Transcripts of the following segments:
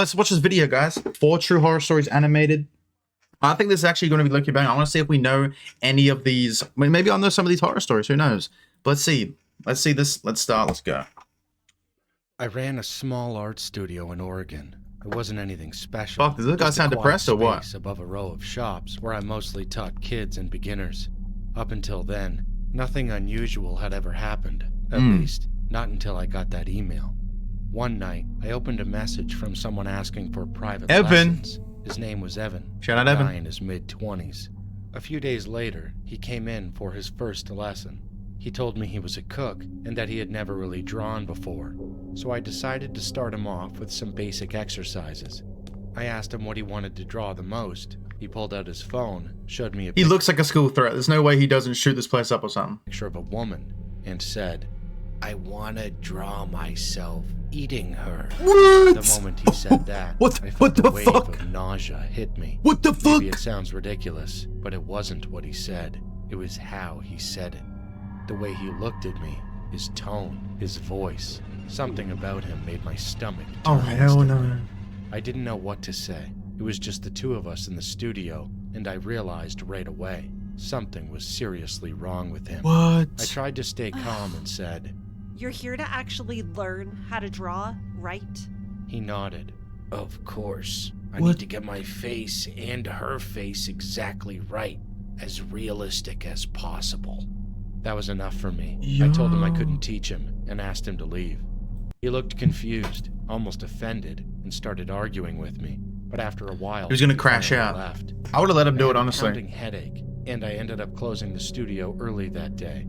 let's watch this video, guys. 4 true horror stories animated. I think this is actually going to be lucky bang. I want to see if we know any of these. I mean, maybe I'll know some of these horror stories. Who knows? But let's see. Let's see this. Let's start. Let's go. I ran a small art studio in Oregon. It wasn't anything special. Fuck, does this guy sound depressed or what? Above a row of shops where I mostly taught kids and beginners. Up until then, nothing unusual had ever happened. At least, not until I got that email. One night, I opened a message from someone asking for private lessons. His name was Evan. Shout out Evan. A guy in his mid-20s. A few days later, he came in for his first lesson. He told me he was a cook and that he had never really drawn before, so I decided to start him off with some basic exercises. I asked him what he wanted to draw the most. He pulled out his phone, showed me a He looks like a school threat. There's no way he doesn't shoot this place up or something. picture of a woman and said, "I want to draw myself eating her." What? The moment he said that, What? I felt What the a wave fuck? of nausea hit me. What the fuck? Maybe it sounds ridiculous, but it wasn't what he said. It was how he said it. The way he looked at me, his tone, his voice. Something about him made my stomach turn. Oh, hell no. instantly. I didn't know what to say. It was just the two of us in the studio, and I realized right away something was seriously wrong with him. What? I tried to stay calm and said, You're here to actually learn how to draw, right? He nodded. Of course. I What? need to get my face and her face exactly right, as realistic as possible. That was enough for me. I told him I couldn't teach him and asked him to leave. He looked confused, almost offended, and started arguing with me. But after a while, He was gonna crash finally out. left. I would have let him do I it, had a honestly. pounding headache, and I ended up closing the studio early that day.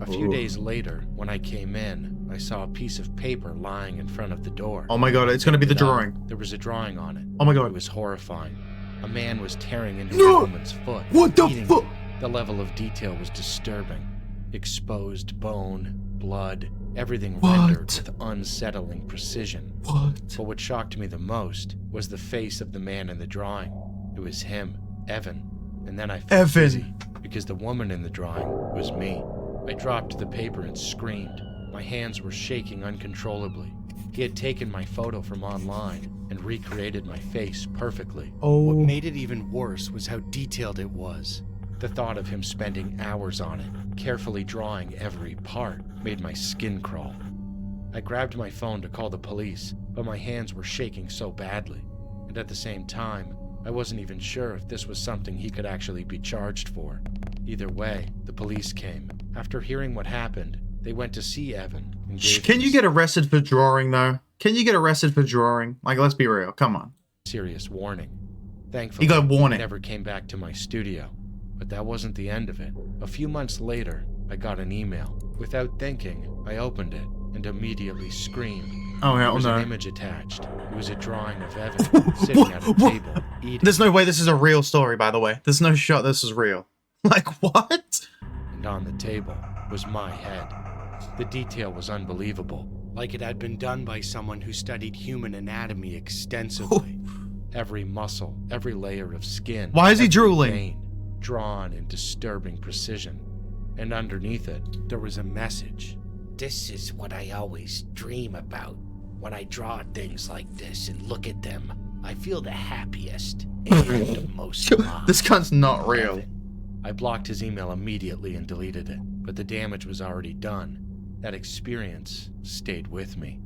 A few Ooh. days later, when I came in, I saw a piece of paper lying in front of the door. Oh my god, it's gonna be the Picked it up. drawing. There was a drawing on it. Oh my god. It was horrifying. A man was tearing into No! a woman's foot. What the eating fuck? it. The level of detail was disturbing. Exposed bone, blood, everything What? rendered with unsettling precision. What? But what shocked me the most was the face of the man in the drawing. It was him, Evan. And then I felt Evan. dizzy, because the woman in the drawing was me. I dropped the paper and screamed. My hands were shaking uncontrollably. He had taken my photo from online and recreated my face perfectly. Oh. What made it even worse was how detailed it was. The thought of him spending hours on it, carefully drawing every part, made my skin crawl. I grabbed my phone to call the police, but my hands were shaking so badly. And at the same time, I wasn't even sure if this was something he could actually be charged for. Either way, the police came. After hearing what happened, they went to see Evan and gave Can him you get arrested for drawing, though? Can you get arrested for drawing? Like, let's be real. Come on. a serious warning. Thankfully, He got a warning. he never came back to my studio. But that wasn't the end of it. A few months later, I got an email. Without thinking, I opened it and immediately screamed. Oh, There hell was no. an image attached. It was a drawing of Evan sitting at a table, eating. There's no way this is a real story, by the way. There's no shot this is real. Like, what? And on the table was my head. The detail was unbelievable, like it had been done by someone who studied human anatomy extensively. Every muscle, every layer of skin. Why is he every drooling? vein, drawn in disturbing precision. And underneath it, there was a message. This is what I always dream about. When I draw things like this and look at them, I feel the happiest and most alive. This cunt's not real. I blocked his email immediately and deleted it, but the damage was already done. That experience stayed with me.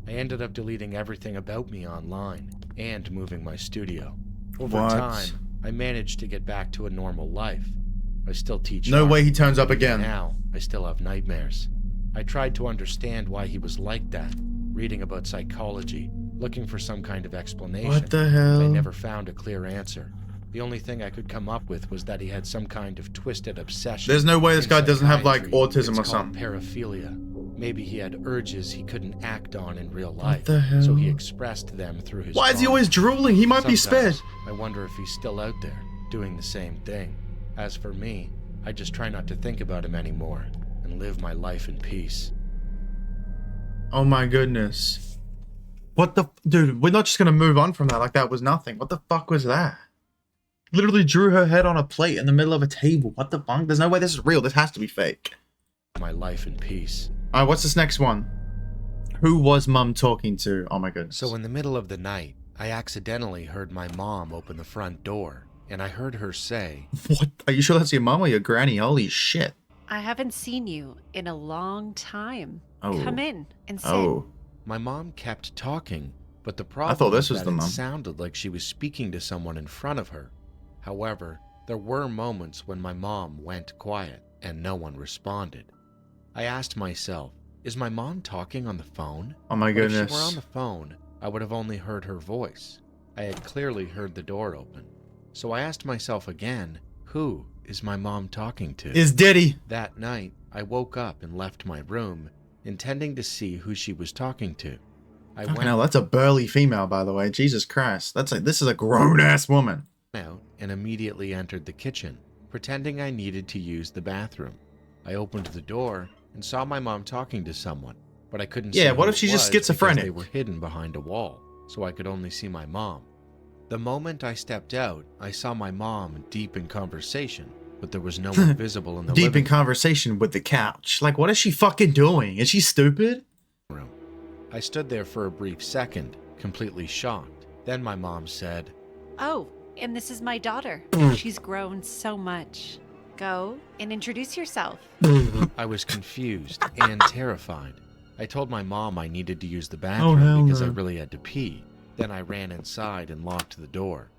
I ended up deleting everything about me online and moving my studio. Over What? time, I managed to get back to a normal life. I still teach No art. way he turns up again. Now, I still have nightmares. I tried to understand why he was like that, reading about psychology, looking for some kind of explanation. What the I hell? never found a clear answer. The only thing I could come up with was that he had some kind of twisted obsession. There's no way this In guy doesn't have, like, psychiatry, autism it's or called something. Paraphilia. Maybe he had urges he couldn't act on in real life, the hell? so he expressed them through his Why is he drawings. always drooling? He might be Sometimes sped. I wonder if he's still out there, doing the same thing. As for me, I just try not to think about him anymore, and live my life in peace. Oh my goodness. What the... Dude, we're not just gonna move on from that like that was nothing. What the fuck was that? Literally drew her head on a plate in the middle of a table. What the fuck? There's no way this is real. This has to be fake. My life in peace. Alright, what's this next one? Who was Mum talking to? Oh my goodness. So in the middle of the night, I accidentally heard my mom open the front door, and I heard her say, What? Are you sure that's your mom or your granny? Holy shit. I haven't seen you in a long time. Oh. Come in and sit. Oh. My mom kept talking, but the problem thought this was that the it mom. sounded like she was speaking to someone in front of her. However, there were moments when my mom went quiet and no one responded. I asked myself, is my mom talking on the phone? Oh my But if goodness. she were on the phone, I would have only heard her voice. I had clearly heard the door open. So I asked myself again, who is my mom talking to? Is Diddy. That night, I woke up and left my room, intending to see who she was talking to. I Fucking went hell, that's a burly female, by the way. Jesus Christ. This is a grown-ass woman. out and immediately entered the kitchen, pretending I needed to use the bathroom. I opened the door and saw my mom talking to someone, but I couldn't see Yeah, who what if it she's just was because schizophrenic? They were hidden behind a wall, so I could only see my mom. The moment I stepped out, I saw my mom deep in conversation, but there was no one visible in the Deep in living conversation with the couch. Like, what is she fucking doing? Is she stupid? room. I stood there for a brief second, completely shocked. Then my mom said, Oh, and this is my daughter. She's grown so much. Go and introduce yourself. I was confused and terrified. I told my mom I needed to use the hell bathroom because no. I really had to pee. Then I ran inside and locked the door.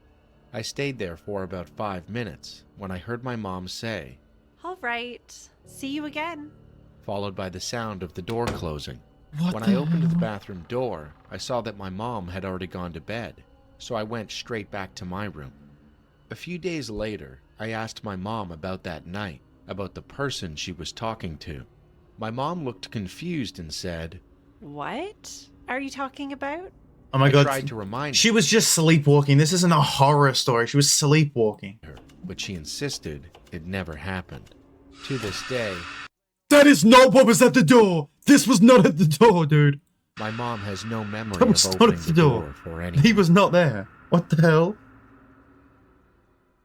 I stayed there for about 5 minutes when I heard my mom say, All right. See you again. followed by the sound of the door closing. What When the I opened the hell? bathroom door, I saw that my mom had already gone to bed, so I went straight back to my room. A few days later, I asked my mom about that night, about the person she was talking to. My mom looked confused and said, What are you talking about? Oh my I god. tried to remind She was just sleepwalking. This isn't a horror story. She was sleepwalking. her, but she insisted it never happened. To this day, That is not what was at the door. This was not at the door, dude. my mom has no memory That of was not opening at the the door. door for anyone. He was not there. What the hell?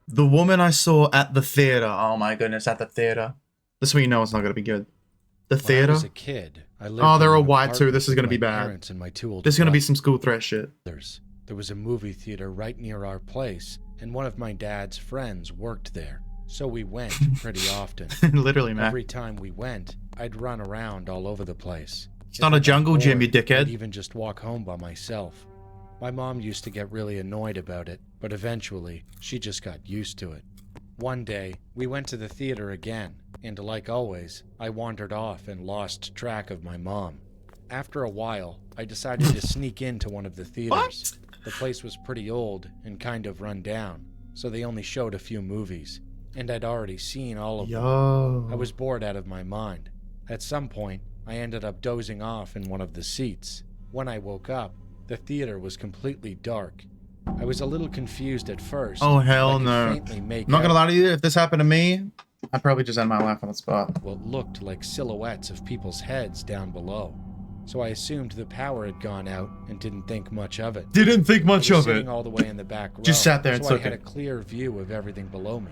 The woman I saw at the theater. Oh my goodness, at the theater. This is when you know it's not going to be good. The When I theater. was a kid, I lived Oh, they're in all an white too. apartment This is with going to be my bad. parents and my two older There's going to be brothers. some school threat shit. There was a movie theater right near our place, and one of my dad's friends worked there, so we went pretty often. Literally, man. Every time we went, I'd run around all over the place. It's not a jungle gym, you I'd dickhead. even just walk home by myself. My mom used to get really annoyed about it, but eventually, she just got used to it. One day, we went to the theater again, and like always, I wandered off and lost track of my mom. After a while, I decided to sneak into one of the theaters. The place was pretty old and kind of run down, so they only showed a few movies, and I'd already seen all of them. Yo. I was bored out of my mind. At some point, I ended up dozing off in one of the seats. When I woke up, the theater was completely dark. I was a little confused at first. Oh, hell I could no. faintly make I'm not going to out lie to you. If this happened to me, I'd probably just end my life on the spot. what looked like silhouettes of people's heads down below. So I assumed the power had gone out and didn't think much of it. Didn't think much I was of sitting it. all the way in the back row, Just sat there and so I took had it. a clear view of everything below me.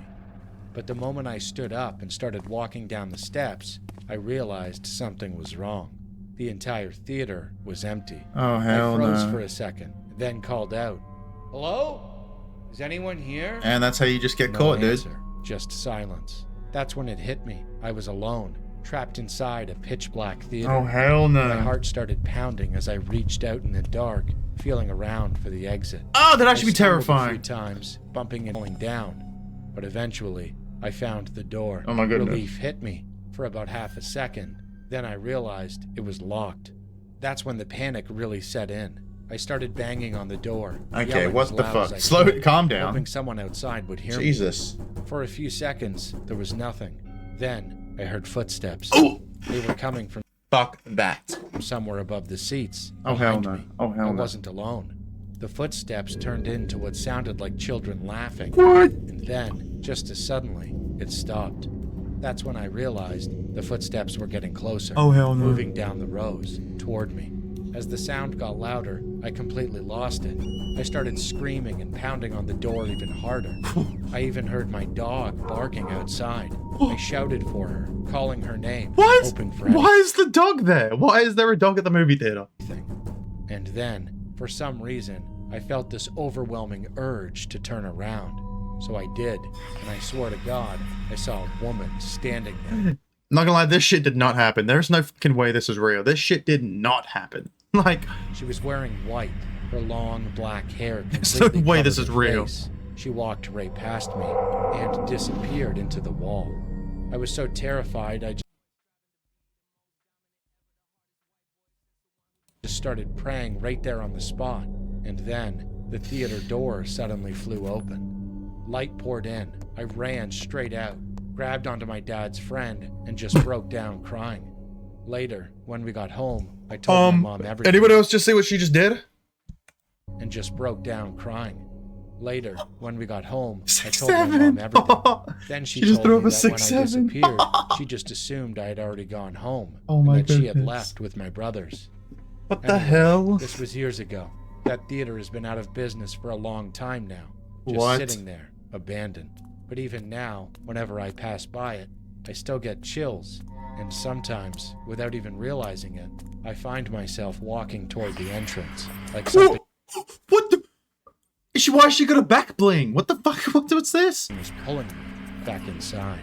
But the moment I stood up and started walking down the steps, I realized something was wrong. The entire theater was empty. Oh, hell I froze no. for a second, then called out, "Hello? Is anyone here?" And that's how you just get No caught, dude. answer, just silence. That's when it hit me. I was alone, trapped inside a pitch-black theater. Oh, hell My no. heart started pounding as I reached out in the dark, feeling around for the exit. Oh, that'd I actually be stumbled a few terrifying. times, bumping and falling down, but eventually I found the door. Oh my goodness. Relief hit me for about half a second. Then I realized it was locked. That's when the panic really set in. I started banging on the door. Okay, yelling what as the loud fuck? as I Slow could, it, calm down. hoping someone outside would hear me. Jesus. For a few seconds, there was nothing. Then I heard footsteps. Oh! They were coming from Fuck that. somewhere above the seats. Oh, hell behind no. me. Oh, hell I no. wasn't alone. The footsteps turned into what sounded like children laughing. What? And then, just as suddenly, it stopped. That's when I realized the footsteps were getting closer. Oh, hell no. Moving down the rows, toward me. As the sound got louder, I completely lost it. I started screaming and pounding on the door even harder. I even heard my dog barking outside. I shouted for her, calling her name, What? hoping for Why is the dog there? Why is there a dog at the movie theater? anything. And then, for some reason, I felt this overwhelming urge to turn around. So I did, and I swear to God, I saw a woman standing there. Not gonna lie, this shit did not happen. There's no fucking way this is real. This shit did not happen. Like, She was wearing white, her long black hair there's no completely way covered this is her real. face. She walked right past me and disappeared into the wall. I was so terrified I just started praying right there on the spot, and then the theater door suddenly flew open. Light poured in. I ran straight out, grabbed onto my dad's friend, and just broke down crying. Later, when we got home, I told my mom everything. Anyone else just see what she just did? And just broke down crying. Later, when we got home, I told 6'7". my mom everything. Then she just told threw me up a that when I 6'7". disappeared, she just assumed I had already gone home, Oh and my that she had goodness. left with my brothers. What the Anyway, hell? This was years ago. That theater has been out of business for a long time now. Just What? sitting there, abandoned. But even now, whenever I pass by it, I still get chills. And sometimes, without even realizing it, I find myself walking toward the entrance, like something What the? Why is she got a back bling? What the fuck? What's this? is pulling me back inside.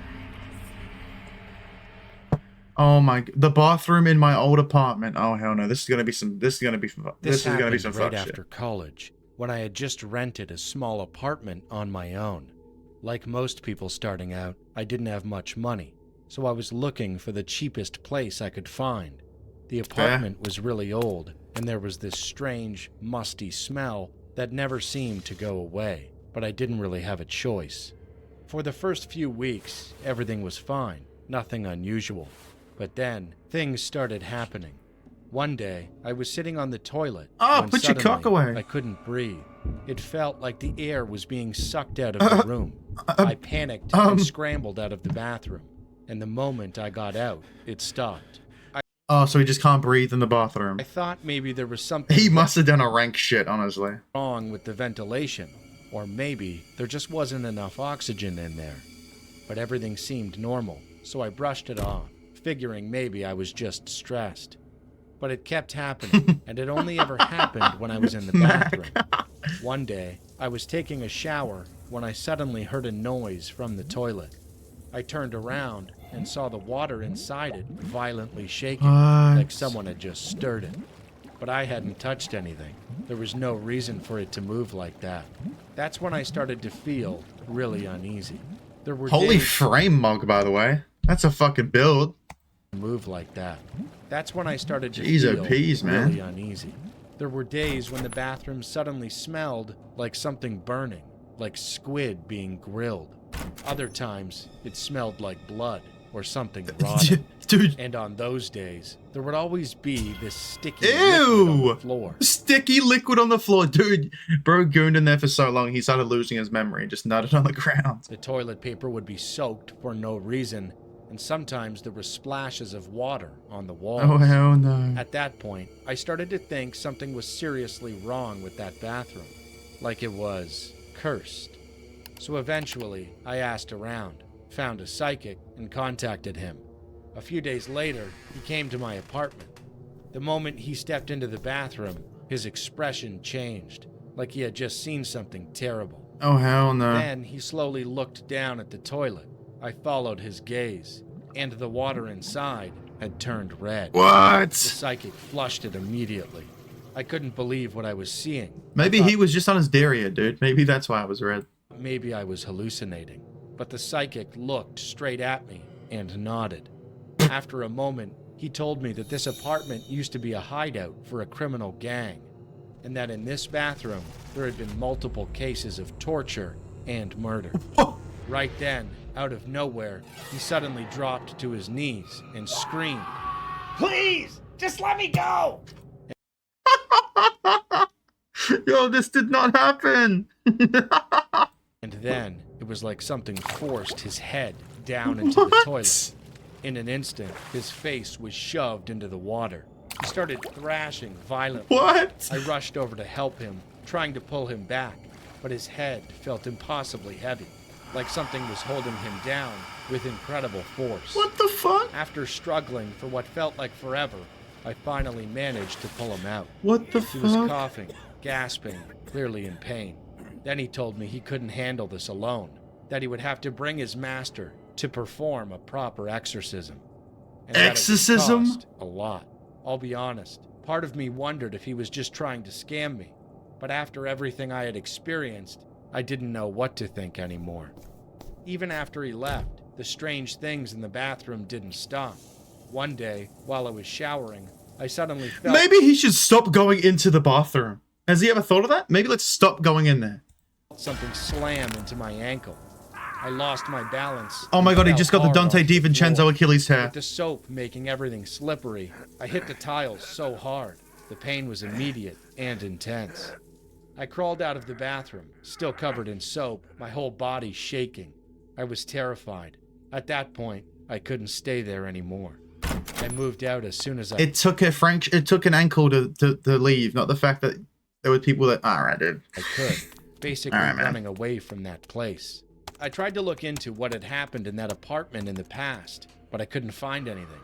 Oh my! The bathroom in my old apartment. Oh hell no! This is gonna be some. This is gonna be. This is gonna be some happened fuck right shit. after college, when I had just rented a small apartment on my own. Like most people starting out, I didn't have much money, so I was looking for the cheapest place I could find. The apartment was really old, and there was this strange, musty smell that never seemed to go away, but I didn't really have a choice. For the first few weeks, everything was fine, nothing unusual. But then, things started happening. One day, I was sitting on the toilet. Oh, when put your cock suddenly, away. I couldn't breathe. It felt like the air was being sucked out of the room. I panicked and scrambled out of the bathroom. And the moment I got out, it stopped. Oh, so he just can't breathe in the bathroom. I thought maybe there was something He must have done a rank shit, honestly. wrong with the ventilation, or maybe there just wasn't enough oxygen in there. But everything seemed normal, so I brushed it off, figuring maybe I was just stressed. But it kept happening, and it only ever happened when I was in the bathroom. One day, I was taking a shower when I suddenly heard a noise from the toilet. I turned around and saw the water inside it violently shaking, What? like someone had just stirred it. But I hadn't touched anything. There was no reason for it to move like that. That's when I started to feel really uneasy. There were Holy days frame mug, by the way. That's a fucking build. to move like that. That's when I started to Jeez, feel OPs, man. really uneasy. There were days when the bathroom suddenly smelled like something burning, like squid being grilled. Other times, it smelled like blood or something rotten. Dude, And on those days, there would always be this sticky liquid on ew! the floor. Sticky liquid on the floor. Dude, bro gooned in there for so long, he started losing his memory. Just nutted on the ground. The toilet paper would be soaked for no reason, and sometimes there were splashes of water on the walls. Oh, hell no. At that point, I started to think something was seriously wrong with that bathroom, like it was cursed. So eventually, I asked around, found a psychic, and contacted him. A few days later, he came to my apartment. The moment he stepped into the bathroom, his expression changed, like he had just seen something terrible. Oh, hell no. Then he slowly looked down at the toilet. I followed his gaze, and the water inside had turned red. The What? psychic flushed it immediately. I couldn't believe what I was seeing. Maybe I thought he was just on his derriere, dude. Maybe that's why it was red. maybe I was hallucinating. But the psychic looked straight at me and nodded. After a moment, he told me that this apartment used to be a hideout for a criminal gang, and that in this bathroom there had been multiple cases of torture and murder. Right then, out of nowhere, he suddenly dropped to his knees and screamed, Please, just let me go. Yo, this did not happen. and then it was like something forced his head down into the toilet. In an instant, his face was shoved into the water. He started thrashing violently. What? I rushed over to help him, trying to pull him back, but his head felt impossibly heavy, like something was holding him down with incredible force. What the fuck? After struggling for what felt like forever, I finally managed to pull him out. What the He was fuck? coughing, gasping, clearly in pain. Then he told me he couldn't handle this alone, that he would have to bring his master to perform a proper exorcism. And that it would Exorcism? cost a lot. I'll be honest, part of me wondered if he was just trying to scam me, but after everything I had experienced, I didn't know what to think anymore. Even after he left, the strange things in the bathroom didn't stop. One day, while I was showering, I suddenly felt Maybe he should stop going into the bathroom. Has he ever thought of that? Maybe let's stop going in there. something slam into my ankle. I lost my balance. Oh my and god, he fell just got the hard Dante onto the DiVincenzo floor. Achilles tear. With the soap making everything slippery, I hit the tiles so hard. The pain was immediate and intense. I crawled out of the bathroom, still covered in soap, my whole body shaking. I was terrified. At that point, I couldn't stay there anymore. I moved out as soon as I... It took an ankle to leave, not the fact that there were people that... Alright, dude. I could, basically All right, man. running away from that place. I tried to look into what had happened in that apartment in the past, but I couldn't find anything.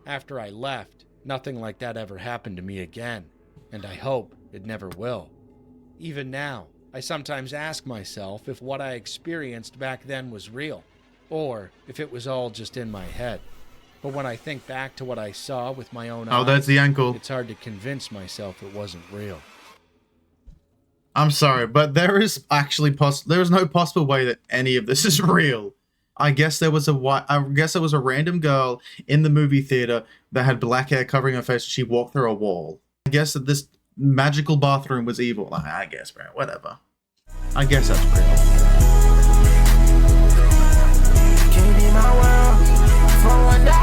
After I left, nothing like that ever happened to me again, and I hope it never will. Even now, I sometimes ask myself if what I experienced back then was real, or if it was all just in my head. But when I think back to what I saw with my own eyes, Oh, that's the ankle. it's hard to convince myself it wasn't real. I'm sorry, but there is actually there is no possible way that any of this is real. I guess there was a random girl in the movie theater that had black hair covering her face and she walked through a wall. I guess that this magical bathroom was evil. I guess, bro. Whatever. I guess that's real.